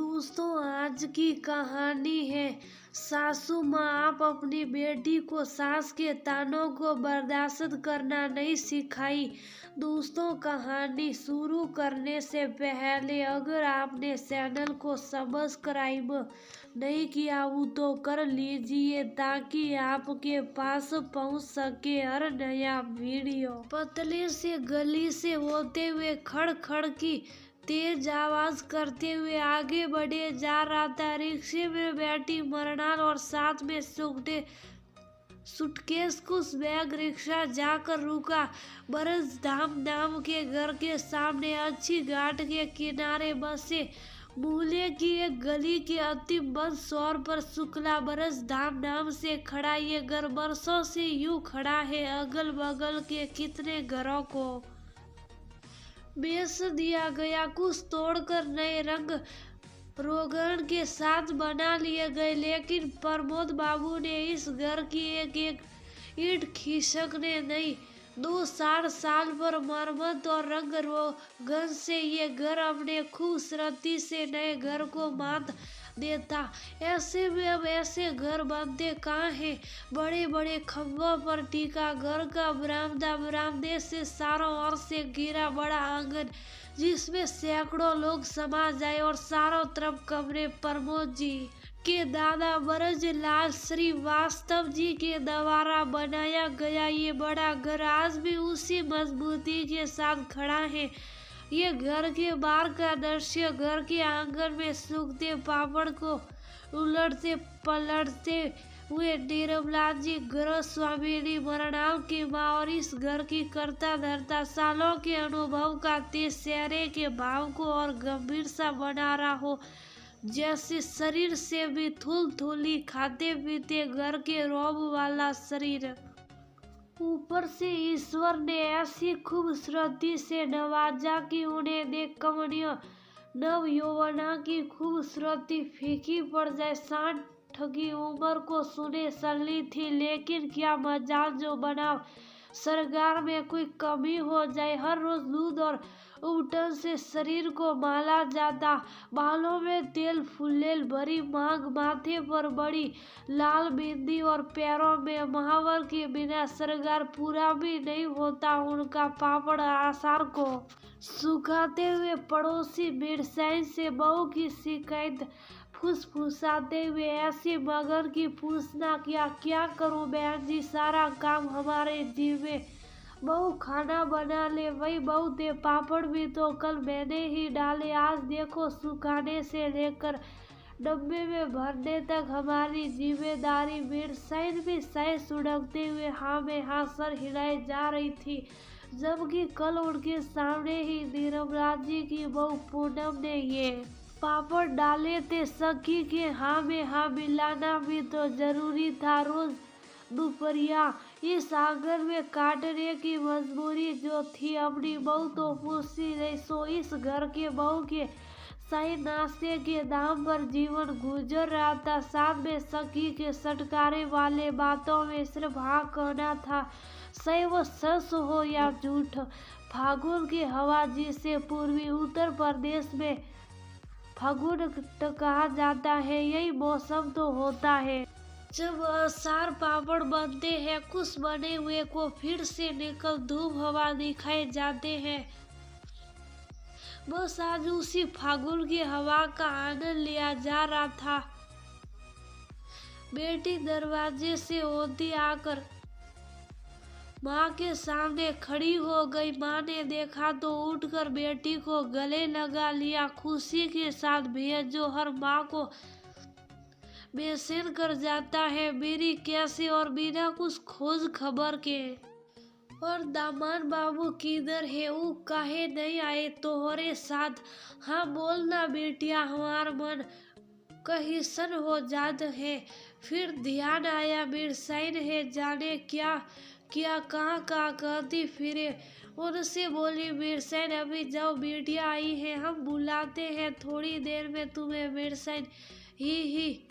दोस्तों, आज की कहानी है सासू माँ। आप अपनी बेटी को सास के तानों को बर्दाश्त करना नहीं सिखाई। दोस्तों, कहानी शुरू करने से पहले अगर आपने चैनल को सब्सक्राइब नहीं किया हो तो कर लीजिए ताकि आपके पास पहुंच सके हर नया वीडियो। पतले से गली से होते हुए खड़ खड़ की तेज आवाज करते हुए आगे बढ़े जा रहा था। रिक्शे में बैठी मरनाल और साथ में सूटकेस कुछ बैग। रिक्शा जाकर रुका बरस धाम नाम के घर के सामने। अच्छी घाट के किनारे बसे मूले की एक गली के अंतिम बंद शोर पर शुक्ला बरस धाम नाम से खड़ा। ये घर बरसों से यूं खड़ा है। अगल बगल के कितने घरों को बेच दिया गया, कुछ तोड़कर नए रंग रोगन के साथ बना लिए गए, लेकिन प्रमोद बाबू ने इस घर की एक एक ईंट खिसकने नहीं। 2-4 साल पर मरम्मत और रंग रोगन से ये घर अपने खूबसूरती से नए घर को मात देता। ऐसे में अब ऐसे घर बनते कहाँ हैं? बड़े बड़े खंभों पर टिका घर का बरामदा, बरामदे से चारों ओर से घिरा बड़ा आंगन जिसमें सैकड़ों लोग समा जाए और चारों तरफ कमरे। प्रमोद जी के दादा ब्रजलाल श्रीवास्तव जी के द्वारा बनाया गया ये बड़ा घर आज भी उसी मजबूती के साथ खड़ा है। ये घर के बाहर का दृश्य घर के आंगन में सूखते पापड़ को उलटते पलटते हुए निर्मला जी गृह स्वामिनी मरनाल की माँ और इस घर की करता धरता सालों के अनुभव का तेज चेहरे के भाव को और गंभीर सा बना रहा हो, जैसे शरीर से भी थूली खाते पीते घर के रोब वाला शरीर। ऊपर से ईश्वर ने ऐसी खूबसूरती से नवाजा कि उन्हें देख कमनियों नव यौवना की खूबसूरती फीकी पड़ जाए। 60 की उम्र को सुने चली थी, लेकिन क्या मजाल जो बना सरगार में कोई कमी हो जाए। हर रोज दूध और उबटन से शरीर को माला जाता, बालों में तेल फुल्लेल भरी मांग, माथे पर बड़ी लाल बिंदी और पैरों में महावर के बिना सरगार पूरा भी नहीं होता। उनका पापड़ आसार को सुखाते हुए पड़ोसी मिर्चाई से बहू की शिकायत फुसफुसाते हुए ऐसी मगर की पूछना क्या करूं बहन जी, सारा काम हमारे जी में। बहू खाना बना ले, वही बहू दे पापड़ भी तो कल मैंने ही डाले, आज देखो सुखाने से लेकर डब्बे में भरने तक हमारी जिम्मेदारी। मिर्चाई भी सह सुड़कते हुए हाँ में हाँ सर हिलाए जा रही थी, जबकि कल उनके सामने ही निर्मला जी की बहू पूनम ने ये पापड़ डाले थे। सखी के हाँ में हाँ मिलाना भी तो जरूरी था। रोज दोपहरिया इस आंगन में काटने की मजबूरी जो थी, अपनी बहू तो पूछती रही। सो इस घर के बहू के सही नाश्ते के दाम पर जीवन गुजर रहा था। साथ में सखी के सटकारे वाले बातों में सिर्फ हाँ कहना था, सही वो सच हो या झूठ। फागुन की हवा जिसे पूर्वी उत्तर प्रदेश में फागुन कहा जाता है, यही मौसम तो होता है जब असार पापड़ बनते हैं। कुछ बने हुए को फिर से निकल धूप हवा दिखाए जाते हैं। बस आज उसी फागुन की हवा का आनंद लिया जा रहा था। बेटी दरवाजे से होती आकर माँ के सामने खड़ी हो गई। माँ ने देखा तो उठकर बेटी को गले लगा लिया। खुशी के साथ भेद जो हर माँ को बेचैन कर जाता है, मेरी कैसे और बिना कुछ खोज खबर के। और दामाद बाबू किधर है? वो काहे नहीं आए तोहरे साथ? हाँ बोलना बेटिया, हमार मन कहिसन हो जात है। फिर ध्यान आया मिर्चाई है, जाने क्या क्या कहाँ करती फिरे। उनसे बोली मिर्चाई अभी जाओ, बेटिया आई है, हम बुलाते हैं, थोड़ी देर में तुम्हें मिर्चाई ही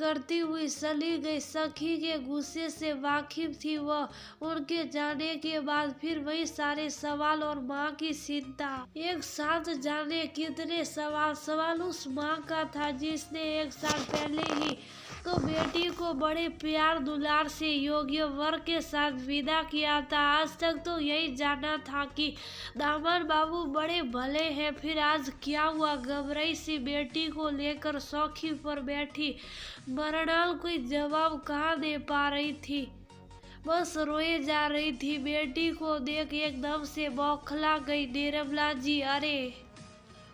करती हुई चली गई। सखी के गुस्से से वाकिफ थी वह। उनके जाने के बाद फिर वही सारे सवाल और माँ की चिंता। एक साथ जाने कितने सवाल उस माँ का था जिसने 1 साल पहले ही तो बेटी को बड़े प्यार दुलार से योग्य वर के साथ विदा किया था। आज तक तो यही जाना था कि दामन बाबू बड़े भले हैं। फिर आज क्या हुआ? घबराई सी बेटी को लेकर चौकी पर बैठी मरणाल कोई जवाब कहाँ दे पा रही थी, बस रोए जा रही थी। बेटी को देख एकदम से बौखला गई निर्मला जी। अरे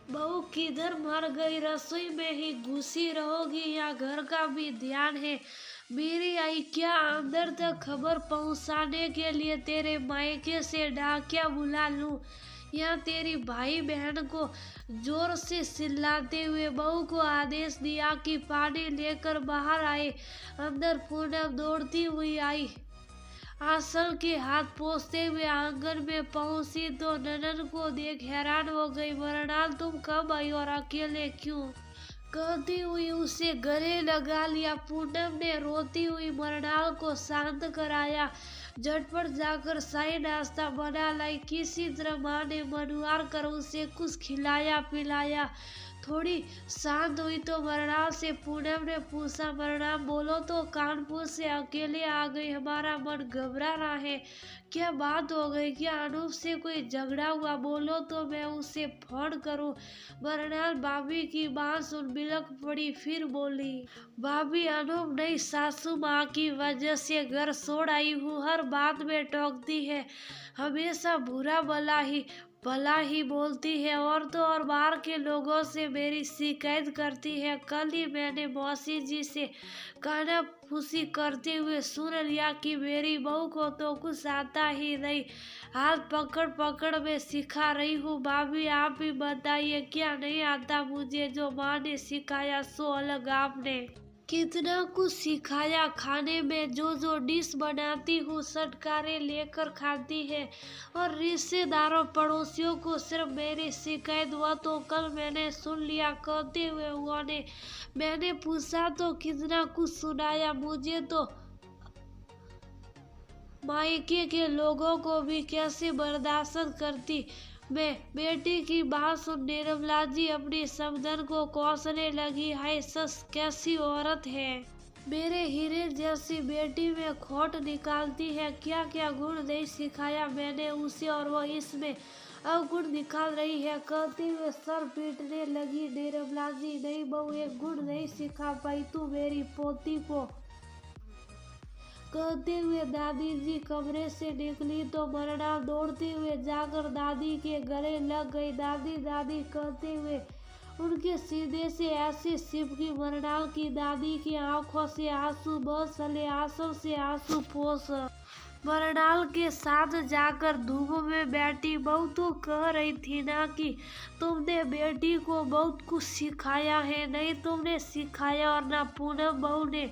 बहू किधर मर गई? रसोई में ही घुसी रहोगी या घर का भी ध्यान है? मेरी आई क्या? अंदर तक खबर पहुंचाने के लिए तेरे मायके से डाकिया बुला लूं या तेरी भाई बहन को? जोर से चिल्लाते हुए बहू को आदेश दिया कि पानी लेकर बाहर आए। अंदर पूनम दौड़ती हुई आई। आंचल के हाथ पोंछते हुए आंगन में पहुंची तो ननद को देख हैरान हो गई। मरणाल तुम कब आई और अकेले क्यों? कहती हुई उसे गले लगा लिया। पूनम ने रोती हुई मरणाल को शांत कराया। झटपट जाकर शाही नाश्ता बना लाई। किसी तरह माँ ने मनवार कर उसे कुछ खिलाया पिलाया। थोड़ी शांत हुई तो मरणाल से पूनम ने पूछा, मरणाल बोलो तो, कानपुर से अकेले आ गई, हमारा मन घबरा रहा है। क्या बात हो गई? क्या अनूप से कोई झगड़ा हुआ? बोलो तो मैं उसे फोन करूं। मरणाल भाभी की बात सुन बिलक पड़ी। फिर बोली, भाभी अनूप नहीं, सासू माँ की वजह से घर छोड़ आई हूँ। हर बात में टोकती है, हमेशा बुरा भला ही बोलती है और तो और बाहर के लोगों से मेरी शिकायत करती है। कल ही मैंने मौसी जी से काना फूसी करते हुए सुन लिया कि मेरी बहू को तो कुछ आता ही नहीं, हाथ पकड़ पकड़ में सिखा रही हूँ। भाभी आप ही बताइए, क्या नहीं आता मुझे? जो माँ ने सिखाया सो अलग आपने कितना कुछ सिखाया। खाने में जो डिश बनाती हूँ सटकारे लेकर खाती है और रिश्तेदारों पड़ोसियों को सिर्फ मेरी शिकायत हुआ तो कल मैंने सुन लिया कहते हुए उन्होंने। मैंने पूछा तो कितना कुछ सुनाया। मुझे तो मायके के लोगों को भी कैसे बर्दाश्त करती। मैं बेटी की बात सुन निर्मला जी अपनी समधन को कोसने लगी। हाय सस कैसी औरत है, मेरे हीरे जैसी बेटी में खोट निकालती है। क्या क्या गुण नहीं सिखाया मैंने उसे और वो इसमें अवगुण निकाल रही है। कहते हुए सर पीटने लगी निर्मला जी। नहीं बहू, एक गुण नहीं सिखा पाई तू मेरी पोती को। कहते हुए दादी जी कमरे से निकली तो मरणाल दौड़ते हुए जाकर दादी के गले लग गई। दादी दादी कहते हुए उनके सीधे से ऐसे चिपकी मरणाल की दादी की आंखों से आंसू बह चले। आंसू से आंसू पोंछ मरणाल के साथ जाकर धूप में बैठी। बहू तो कह रही थी ना कि तुमने बेटी को बहुत कुछ सिखाया है। नहीं तुमने सिखाया और ना पूनम बहू ने,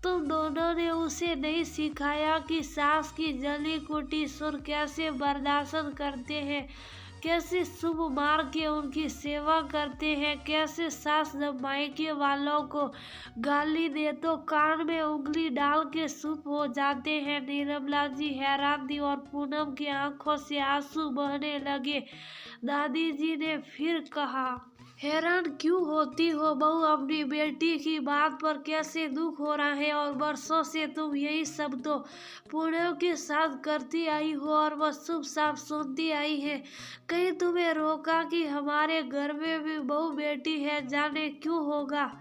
तुम दोनों ने उसे नहीं सिखाया कि सास की जली कुटी सुर कैसे बर्दाश्त करते हैं, कैसे शुभ मार के उनकी सेवा करते हैं, कैसे सास जब मायके वालों को गाली दे तो कान में उंगली डाल के चुप हो जाते हैं। निर्मला जी हैरान थी और पूनम की आंखों से आंसू बहने लगे। दादी जी ने फिर कहा, हैरान क्यों होती हो बहू? अपनी बेटी की बात पर कैसे दुख हो रहा है और बरसों से तुम यही सब तो पूनम के साथ करती आई हो और वह शुभ साफ सुनती आई है। कहीं तुम्हें रोका कि हमारे घर में भी बहू बेटी है, जाने क्यों होगा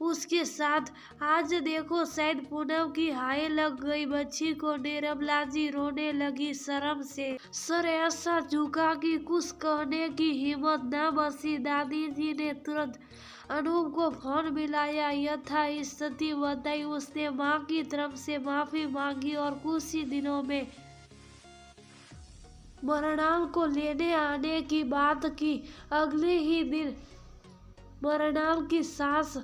उसके साथ। आज देखो शायद पूनम की हाय लग गई बच्ची को। निर्मला जी रोने लगी शर्म से, सर ऐसा झुका कि कुछ कहने की हिम्मत न बची। दादी जी ने तुरंत अनूप को फोन मिलाया, यथा स्थिति बताई। उसने माँ की तरफ से माफी मांगी और कुछ ही दिनों में मरणाल को लेने आने की बात की। अगले ही दिन मरणाल की सास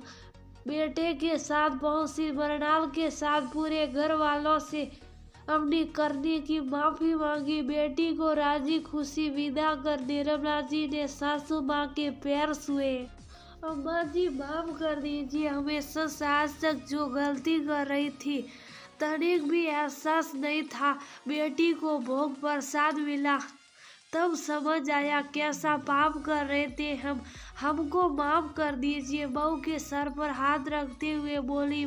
बेटे के साथ पहुंची। मरणाल के साथ पूरे घर वालों से अपनी करनी की माफी मांगी। बेटी को राजी खुशी विदा कर निर्मला जी ने सासू माँ के पैर छुए। अम्मा जी माफ कर दीजिए, हमेशा से आज तक जो गलती कर रही थी तनिक भी एहसास नहीं था। बेटी को भोग प्रसाद मिला तब समझ आया कैसा पाप कर रहे थे हम। हमको माफ कर दीजिए। बहू के सर पर हाथ रखते हुए बोली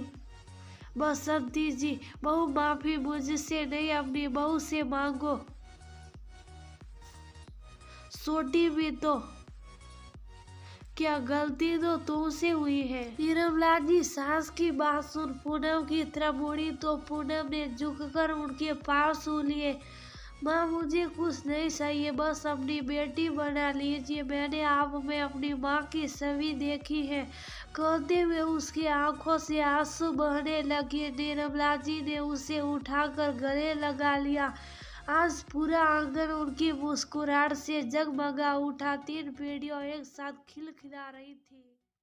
बसंती जी। बहू माफी मुझसे नहीं अपनी बहू से मांगो। छोटी भी तो क्या गलती तो तुमसे हुई है। निर्मला जी सास की बात सुन पूनम की तरफ मुड़ी तो पूनम ने झुककर उनके पांव छू लिए। माँ मुझे कुछ नहीं चाहिए, बस अपनी बेटी बना लीजिए। मैंने आप में अपनी माँ की छवि देखी है। कहते हुए उसकी आंखों से आंसू बहने लगे। निर्मला जी ने उसे उठाकर गले लगा लिया। आज पूरा आंगन उनकी मुस्कुराहट से जगमगा उठा। 3 पीढ़ियों एक साथ खिलखिला रही थी।